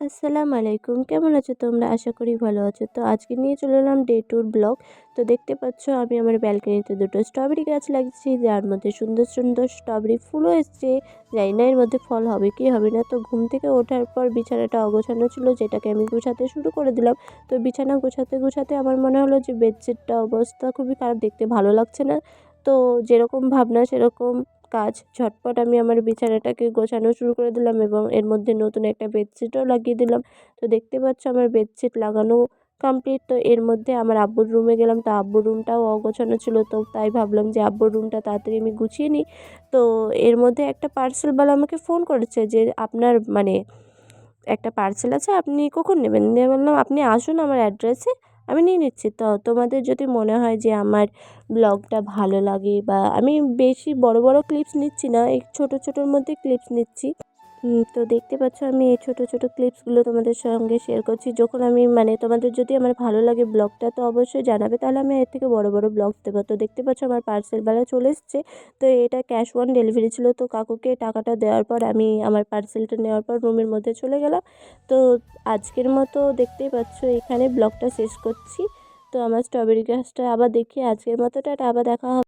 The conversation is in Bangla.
আসসালামু আলাইকুম, কেমন আছো তোমরা? আশা করি ভালো আছো। তো আজকে নিয়ে চলে এলাম ডে ট্যুর ব্লগ। তো দেখতে পাচ্ছ আমি আমার ব্যালকনিতে দুটো স্ট্রবেরি গাছ লাগিয়েছি, যার মধ্যে সুন্দর সুন্দর স্ট্রবেরি ফুলও এসছে। জানি না এর মধ্যে ফল হবে কি হবে না। তো ঘুম থেকে ওঠার পর বিছানাটা অগোছানো ছিল, যেটাকে আমি গোছাতে শুরু করে দিলাম। তো বিছানা গোছাতে গোছাতে আমার মনে হলো যে বেডশিটটা অবস্থা খুবই খারাপ, দেখতে ভালো লাগছে না। তো যেরকম ভাবনা সেরকম কাজ, ঝটপট আমি আমার বিছানাটাকে গোছানো শুরু করে দিলাম এবং এর মধ্যে নতুন একটা বেডশিটও লাগিয়ে দিলাম। তো দেখতে পাচ্ছ আমার বেডশিট লাগানো কমপ্লিট। তো এর মধ্যে আমার আব্বুর রুমে গেলাম, তো আব্বুর রুমটাও অগোছানো ছিল, তো তাই ভাবলাম যে আব্বুর রুমটা তাড়াতাড়ি আমি গুছিয়ে নিই। তো এর মধ্যে একটা পার্সেলওয়ালা আমাকে ফোন করেছে যে আপনার একটা পার্সেল আছে, আপনি কখন নেবেন? দিয়ে বললাম আপনি আসুন আমার অ্যাড্রেসে, আমি নিয়ে নিচ্ছি। তো তোমাদের যদি মনে হয় যে আমার ব্লগটা ভালো লাগে, বা আমি বেশি বড় বড় ক্লিপস নিচ্ছি না, এই ছোটো ছোটোর মধ্যে ক্লিপস নিচ্ছি। তো দেখতে পাচ্ছ আমি এই ছোটো ছোটো ক্লিপসগুলো তোমাদের সঙ্গে শেয়ার করছি। যখন আমি তোমাদের যদি আমার ভালো লাগে ব্লগটা, তো অবশ্যই জানাবে, তাহলে আমি এর থেকে বড় বড় ব্লগ দেবো। তো দেখতে পাচ্ছ আমার পার্সেলওয়ালা চলে এসছে। তো এটা ক্যাশ অন ডেলিভারি ছিল। তো কাকুকে টাকাটা দেওয়ার পর আমি আমার পার্সেলটা নেওয়ার পর রুমের মধ্যে চলে গেলাম। তো আজকের মতো দেখতেই পাচ্ছ এখানে ব্লগটা শেষ করছি। তো আমার স্ট্রবেরি গাছটা আবার দেখি, আজকের মতো টাটা, আবার দেখা হবে।